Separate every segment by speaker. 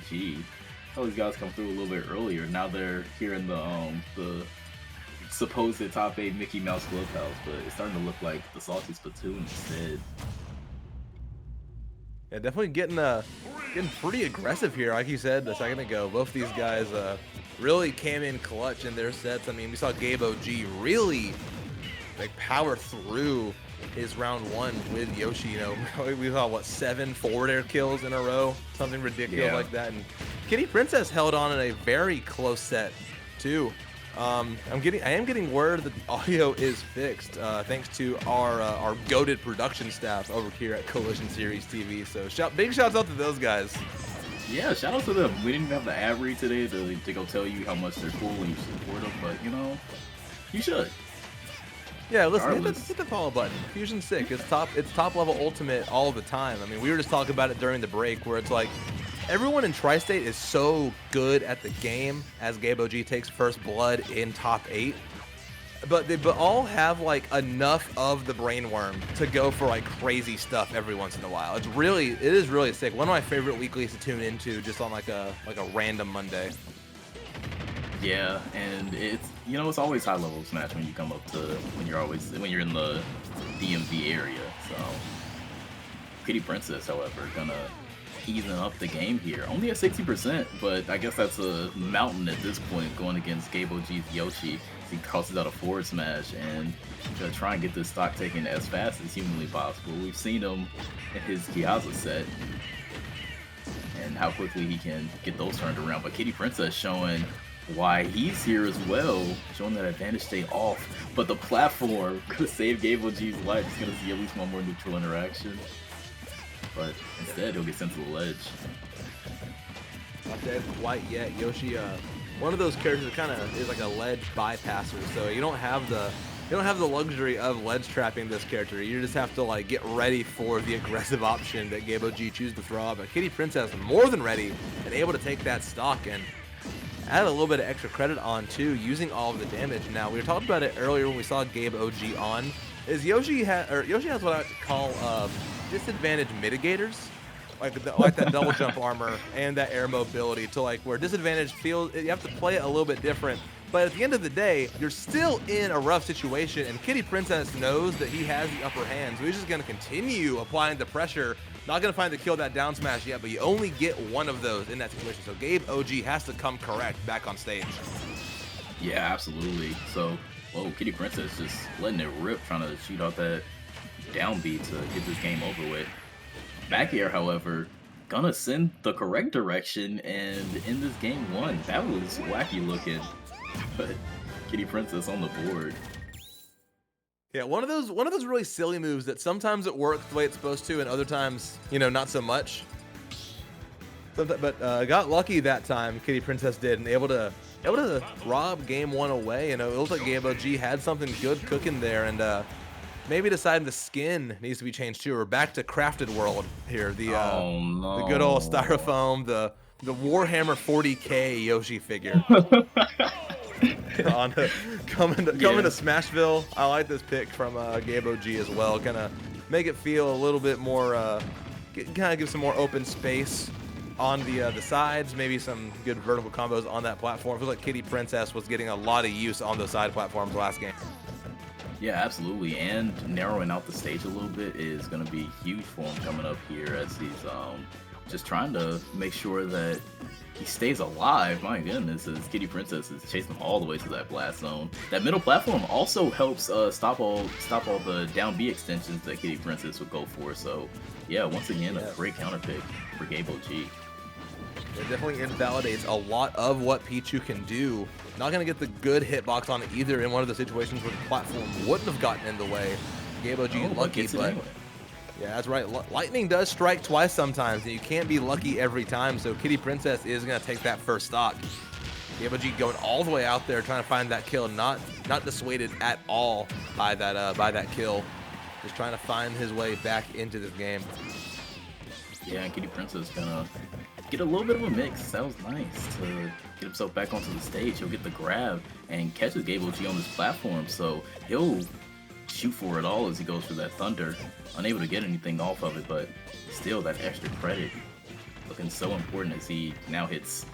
Speaker 1: GabeOG. All these guys come through a little bit earlier. Now they're here in the supposed top 8 Mickey Mouse Clubhouse, but it's starting to look like the Salty Splatoon instead.
Speaker 2: Yeah, definitely getting pretty aggressive here, like you said a second ago. Both these guys really came in clutch in their sets. I mean, we saw GabeOG really like power through his round 1 with Yoshi. You know, we saw what, 7 forward air kills in a row, something ridiculous like that. And Kitty Princess held on in a very close set too. I am getting word that the audio is fixed thanks to our goated production staff over here at Collision Series TV. So big shouts out to those guys.
Speaker 1: Yeah, shout out to them. We didn't even have the ad read today to go tell you how much they're cool and you should support them, but you know, you should.
Speaker 2: Yeah, listen, hit the follow button. Fusion's sick. It's top level ultimate all the time. I mean, we were just talking about it during the break where it's like everyone in Tri-State is so good at the game as GabeOG takes first blood in top 8. But they all have like enough of the brainworm to go for like crazy stuff every once in a while. It is really sick. One of my favorite weeklies to tune into just on like a random Monday.
Speaker 1: Yeah, and it's, you know, it's always high level Smash when you come up to when you're in the DMV area. So Kitty Princess, however, gonna easing up the game here. Only at 60%, but I guess that's a mountain at this point going against GabeOG's Yoshi. He crosses out a forward smash and gonna try and get this stock taken as fast as humanly possible. We've seen him in his Kiaza set and how quickly he can get those turned around. But Kitty Princess showing why he's here as well, showing that advantage state off. But the platform could save GabeOG's life. He's gonna see at least one more neutral interaction. But instead, he'll get sent to the ledge.
Speaker 2: Not dead quite yet. Yoshi, one of those characters that kind of is like a ledge bypasser, so you don't have the luxury of ledge trapping this character. You just have to like get ready for the aggressive option that GabeOG chooses to throw out. But Kitty Princess more than ready and able to take that stock and add a little bit of extra credit on too, using all of the damage. Now we were talking about it earlier when we saw GabeOG on. Yoshi has what I call disadvantage mitigators, like that double jump armor and that air mobility, to like where disadvantage feels you have to play it a little bit different. But at the end of the day, you're still in a rough situation, and Kitty Princess knows that he has the upper hand, so he's just going to continue applying the pressure. Not going to find the kill that down smash yet, but you only get one of those in that situation. So GabeOG has to come correct back on stage.
Speaker 1: Yeah, absolutely. So, whoa, Kitty Princess just letting it rip, trying to shoot out that down B to get this game over with. Back air, however, gonna send the correct direction, and in this game 1, that was wacky looking. But Kitty Princess on the board.
Speaker 2: Yeah, one of those really silly moves that sometimes it works the way it's supposed to, and other times, you know, not so much. But got lucky that time, Kitty Princess did, and able to rob game 1 away. You know, it looked like GabeOG had something good cooking there, and maybe deciding the skin needs to be changed too. We're back to Crafted World here. The good old styrofoam, the Warhammer 40K Yoshi figure. Coming to Smashville. I like this pick from GabeOG as well. Gonna make it feel a little bit more, kind of give some more open space on the sides. Maybe some good vertical combos on that platform. Feels like Kitty Princess was getting a lot of use on those side platforms last game.
Speaker 1: Yeah, absolutely. And narrowing out the stage a little bit is going to be huge for him coming up here, as he's just trying to make sure that he stays alive. My goodness, as Kitty Princess is chasing him all the way to that blast zone. That middle platform also helps stop all the down B extensions that Kitty Princess would go for. So yeah, once again, a great counter pick for GabeOG.
Speaker 2: It definitely invalidates a lot of what Pichu can do. Not going to get the good hitbox on it either in one of the situations where the platform wouldn't have gotten in the way. GabeOG lucky, but anyway. Yeah, that's right. Lightning does strike twice sometimes, and you can't be lucky every time, so Kitty Princess is going to take that first stock. GabeOG going all the way out there trying to find that kill, not dissuaded at all by that kill. Just trying to find his way back into this game.
Speaker 1: Yeah, and Kitty Princess gonna get a little bit of a mix. That was nice to get himself back onto the stage. He'll get the grab and catches GabeOG on this platform, so he'll shoot for it all as he goes for that thunder. Unable to get anything off of it, but still that extra credit looking so important as he now hits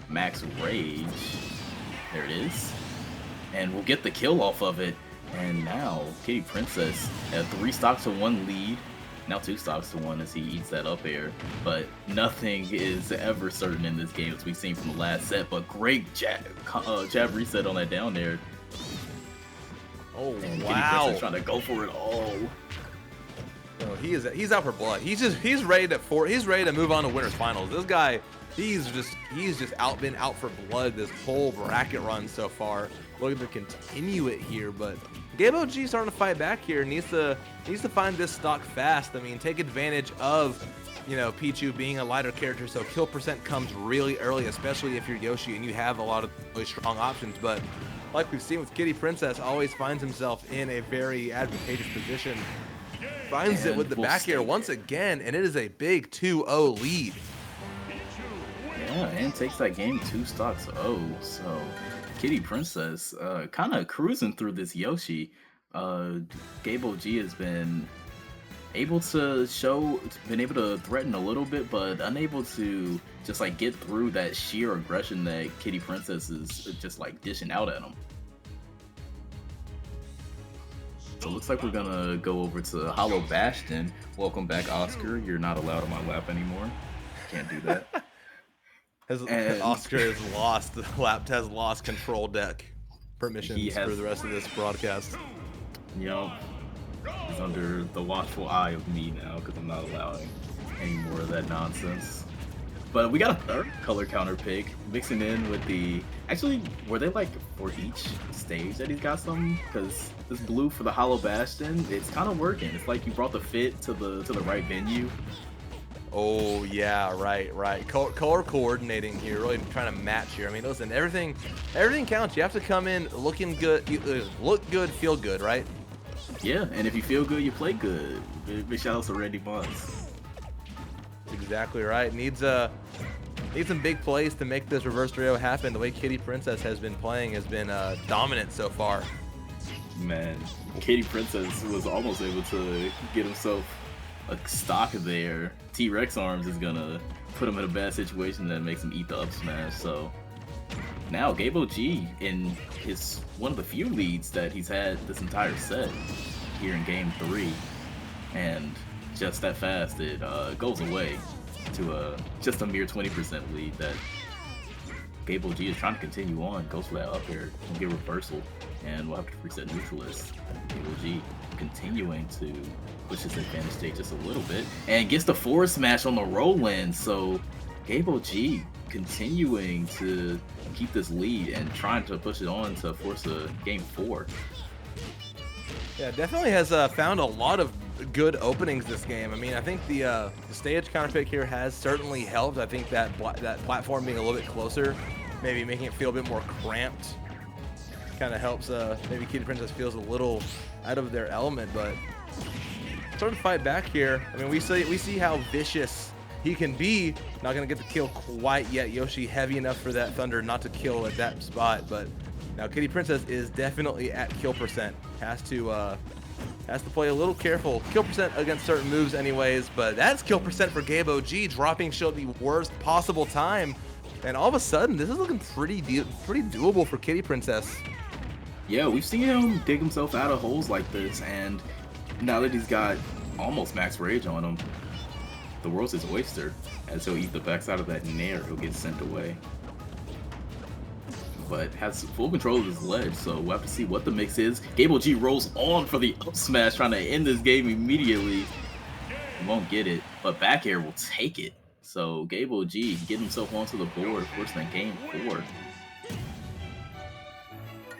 Speaker 1: max rage. There it is. And we'll get the kill off of it. And now Kitty Princess at 3 stocks to 1 lead. Now 2 stocks to 1 as he eats that up air. But nothing is ever certain in this game, as we've seen from the last set. But great jab reset on that down there.
Speaker 2: Oh,
Speaker 1: and
Speaker 2: wow.
Speaker 1: Kitty Princess trying to go for it all.
Speaker 2: No, he's out for blood. He's ready to move on to winners finals. This guy, he's just been out for blood this whole bracket run so far. Looking to continue it here, but GabeOG starting to fight back here. Needs to find this stock fast. I mean, take advantage of, you know, Pichu being a lighter character, so kill percent comes really early, especially if you're Yoshi and you have a lot of really strong options. But like we've seen with Kitty Princess, always finds himself in a very advantageous position. Finds it with the back air once again, and it is a big 2-0 lead.
Speaker 1: Yeah, and takes that game 2 stocks 0. So Kitty Princess kind of cruising through this Yoshi. GabeOG has been able to threaten a little bit, but unable to just like get through that sheer aggression that Kitty Princess is just like dishing out at him. So it looks like we're gonna go over to Hollow Bastion. Welcome back, Oscar. You're not allowed on my lap anymore. Can't do that.
Speaker 2: Oscar has lost control deck permissions for the rest of this broadcast.
Speaker 1: Yep. He's under the watchful eye of me now because I'm not allowing any more of that nonsense. But we got a third color counter pick, mixing in with the... Actually, were they like for each stage that he's got some? Because this blue for the Hollow Bastion, it's kind of working. It's like you brought the fit to the right venue.
Speaker 2: Oh yeah, right. Color coordinating here, really trying to match here. I mean, listen, everything counts. You have to come in looking good, look good, feel good, right?
Speaker 1: Yeah, and if you feel good, you play good. Big shout out to Randy Bonds.
Speaker 2: Exactly right. Needs some big plays to make this reverse 3-0 happen. The way Kitty Princess has been playing has been dominant so far.
Speaker 1: Man, Kitty Princess was almost able to get himself a stock there. T-Rex arms is gonna put him in a bad situation that makes him eat the up smash. So now GabeOG in his one of the few leads that he's had this entire set here in game 3, and just that fast it goes away to just a mere 20% lead that GabeOG is trying to continue on. Goes for that up air, we'll get reversal, and we'll have to reset neutralist. GabeOG continuing to push his advantage state just a little bit, and gets the forward smash on the roll-in. So GabeOG continuing to keep this lead and trying to push it on to force a game 4.
Speaker 2: Yeah, definitely has found a lot of good openings this game. I mean, I think the stage counter pick here has certainly helped. I think that platform being a little bit closer, maybe making it feel a bit more cramped, kind of helps. Maybe Kitty Princess feels a little out of their element, but starting to fight back here. I mean, we see how vicious he can be. Not gonna get the kill quite yet. Yoshi heavy enough for that thunder not to kill at that spot, but now Kitty Princess is definitely at kill percent. Has to play a little careful. Kill percent against certain moves anyways, but that's kill percent for GabeOG, dropping shield the worst possible time. And all of a sudden, this is looking pretty doable for Kitty Princess.
Speaker 1: Yeah, we've seen him dig himself out of holes like this, and now that he's got almost max rage on him, the world's his oyster. As he'll eat the backside of that nair, he'll get sent away. But has full control of his ledge, so we'll have to see what the mix is. GabeOG rolls on for the up smash, trying to end this game immediately. He won't get it, but back air will take it. So GabeOG getting himself onto the board, forcing that game 4.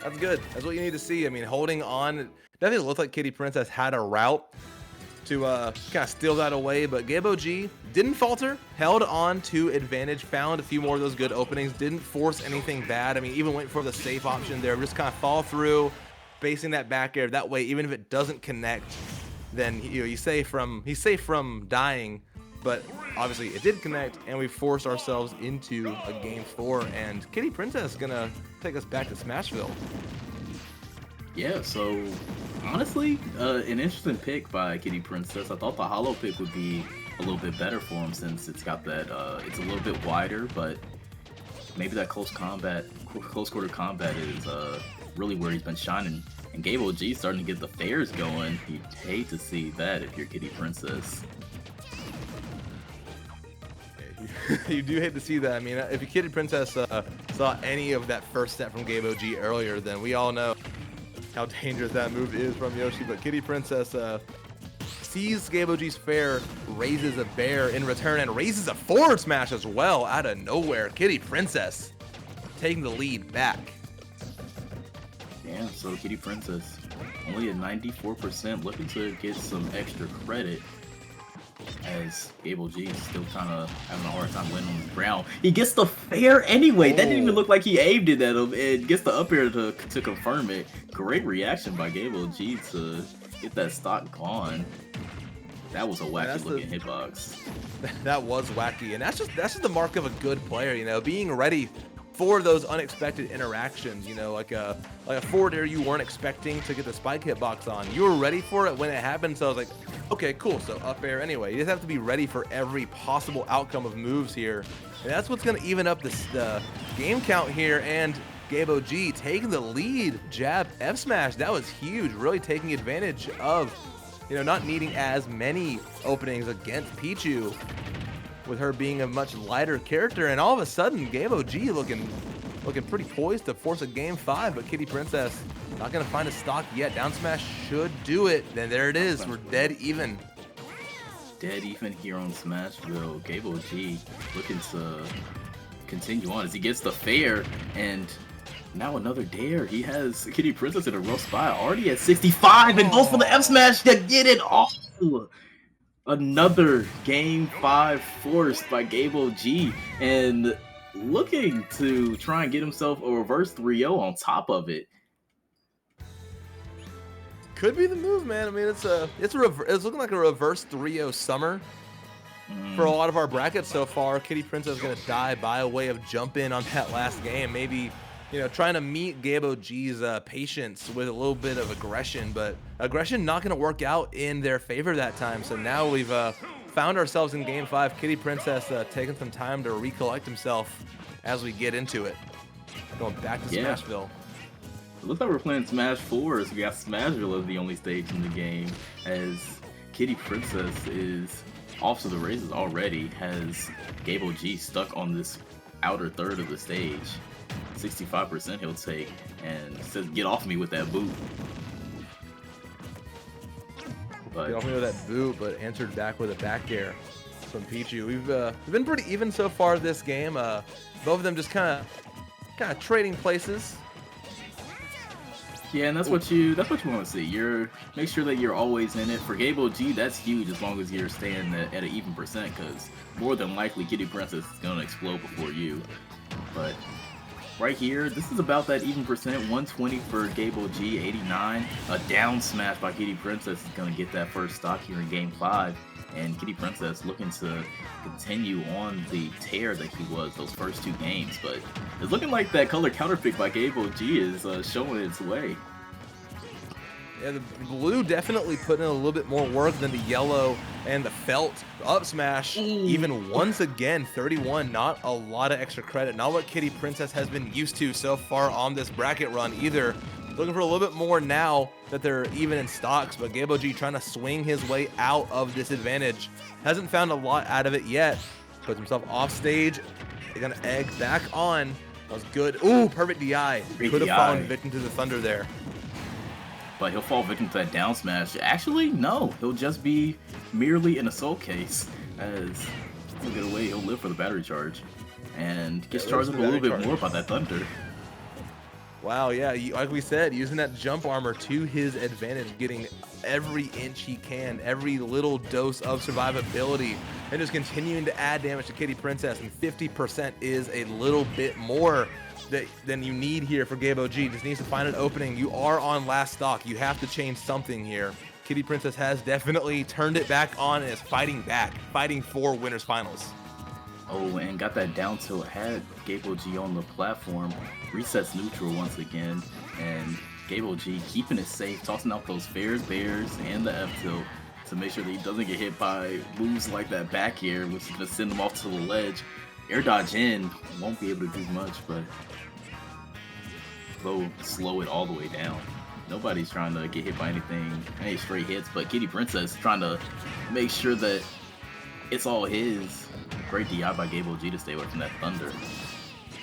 Speaker 2: That's good. That's what you need to see. I mean, holding on. Definitely looked like Kitty Princess had a route to kind of steal that away, but GabeOG didn't falter, held on to advantage, found a few more of those good openings, didn't force anything bad. I mean, even went for the safe option there, just kind of fall through, facing that back air. That way, even if it doesn't connect, then he's safe from dying. But obviously, it did connect, and we forced ourselves into a game 4. And Kitty Princess is gonna take us back to Smashville.
Speaker 1: Yeah, so honestly, an interesting pick by Kitty Princess. I thought the hollow pick would be a little bit better for him since it's got that, it's a little bit wider, but maybe that close quarter combat is really where he's been shining. And GabeOG starting to get the fairs going. You'd hate to see that if you're Kitty Princess.
Speaker 2: You do hate to see that. I mean, if your Kitty Princess saw any of that first step from GabeOG earlier, then we all know how dangerous that move is from Yoshi. But Kitty Princess sees GabeOG's fair, raises a bear in return, and raises a forward smash as well out of nowhere. Kitty Princess taking the lead back.
Speaker 1: Yeah, so Kitty Princess only at 94%, looking to get some extra credit, as GabeOG is still kind of having a hard time winning on the ground. He gets the fair anyway. That didn't even look like he aimed it at him. And gets the up air to confirm it. Great reaction by GabeOG to get that stock gone. That was a wacky looking hitbox.
Speaker 2: That was wacky, and that's just the mark of a good player. You know, being ready for those unexpected interactions. You know, like a forward air you weren't expecting to get the spike hitbox on. You were ready for it when it happened. So I was like, okay, cool. So up air anyway. You just have to be ready for every possible outcome of moves here, and that's what's going to even up the game count here. And GabeOG taking the lead. Jab F smash. That was huge. Really taking advantage of, you know, not needing as many openings against Pichu, with her being a much lighter character. And all of a sudden, GabeOG looking pretty poised to force a game 5, but Kitty Princess not gonna find a stock yet. Down smash should do it. Then there it is. We're dead even.
Speaker 1: Dead even here on Smashville. GabeOG looking to continue on as he gets the fair, and now another dare. He has Kitty Princess in a rough spot, already at 65, and goes for the F smash to get it all. Another game 5 forced by GabeOG, and looking to try and get himself a reverse 3-0 on top of it.
Speaker 2: Could be the move, man. I mean, it's looking like a reverse 3-0 summer for a lot of our brackets so far. Kitty Princess is gonna die by way of jump in on that last game. Maybe, you know, trying to meet GabeOG's patience with a little bit of aggression, but aggression not going to work out in their favor that time. So now we've found ourselves in game 5. Kitty Princess taking some time to recollect himself as we get into it. Going back to Smashville.
Speaker 1: It looks like we're playing Smash 4, so we got Smashville as the only stage in the game, as Kitty Princess is off to the races already, has GabeOG stuck on this outer third of the stage. 65% he'll take, and says, "Get off me with that boot." But
Speaker 2: get off me with that boot, but answered back with a back air from Pichu. We've been pretty even so far this game. Both of them just kind of trading places.
Speaker 1: Yeah, and that's what you want to see. Make sure that you're always in it. For GabeOG, that's huge as long as you're staying at an even percent, because more than likely Kitty Princess is gonna explode before you. But right here, this is about that even percent. 120 for GabeOG, 89. A down smash by Kitty Princess is going to get that first stock here in game 5. And Kitty Princess looking to continue on the tear that he was those first 2 games. But it's looking like that color counter pick by GabeOG is showing its way.
Speaker 2: Yeah, the blue definitely put in a little bit more work than the yellow, and the felt up smash. Even once again, 31, not a lot of extra credit. Not what Kitty Princess has been used to so far on this bracket run either. Looking for a little bit more now that they're even in stocks, but GabeOG trying to swing his way out of this advantage. Hasn't found a lot out of it yet. Puts himself off stage. They're gonna egg back on. That was good. Ooh, perfect DI. Could have fallen victim to the thunder there.
Speaker 1: But he'll fall victim to that down smash. Actually, no. He'll just be merely in a soul case, as he'll get away. He'll live for the battery charge, and gets charged up a little bit more by that thunder.
Speaker 2: Wow, yeah, like we said, using that jump armor to his advantage, getting every inch he can, every little dose of survivability, and just continuing to add damage to Kitty Princess. And 50% is a little bit more than you need here for GabeOG. Just needs to find an opening. You are on last stock. You have to change something here. Kitty Princess has definitely turned it back on and is fighting back, fighting for winners finals.
Speaker 1: Oh, and got that down tilt, had GabeOG on the platform, resets neutral once again, and GabeOG keeping it safe, tossing out those fairs, bears, and the F tilt to make sure that he doesn't get hit by moves like that back air, which is going to send him off to the ledge. Air dodge in, won't be able to do much, but go slow it all the way down. Nobody's trying to get hit by anything, any straight hits, but Kitty Princess trying to make sure that it's all his. Great DI by GabeOG to stay away from that thunder.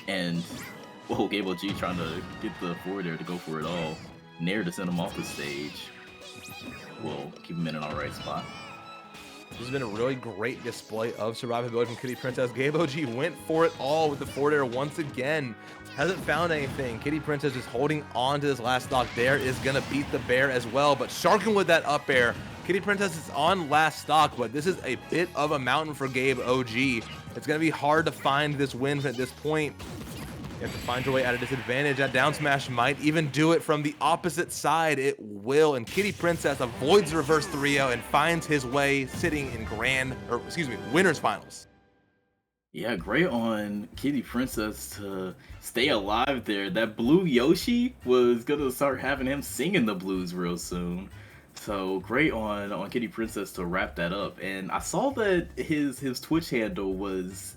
Speaker 1: And, whoa, GabeOG trying to get the forward air to go for it all. Nair to send him off the stage. Will keep him in an alright spot.
Speaker 2: This has been a really great display of survivability from Kitty Princess. GabeOG went for it all with the forward air once again. Hasn't found anything. Kitty Princess just holding on to this last stock. There is going to beat the bear as well, but sharking with that up air. Kitty Princess is on last stock, but this is a bit of a mountain for GabeOG. It's going to be hard to find this win at this point. You have to find your way at a disadvantage. That down smash might even do it from the opposite side. It will, and Kitty Princess avoids the reverse 3-0 and finds his way sitting in winners finals.
Speaker 1: Yeah, great on Kitty Princess to stay alive there. That blue Yoshi was gonna start having him singing the blues real soon. So great on Kitty Princess to wrap that up. And I saw that his Twitch handle was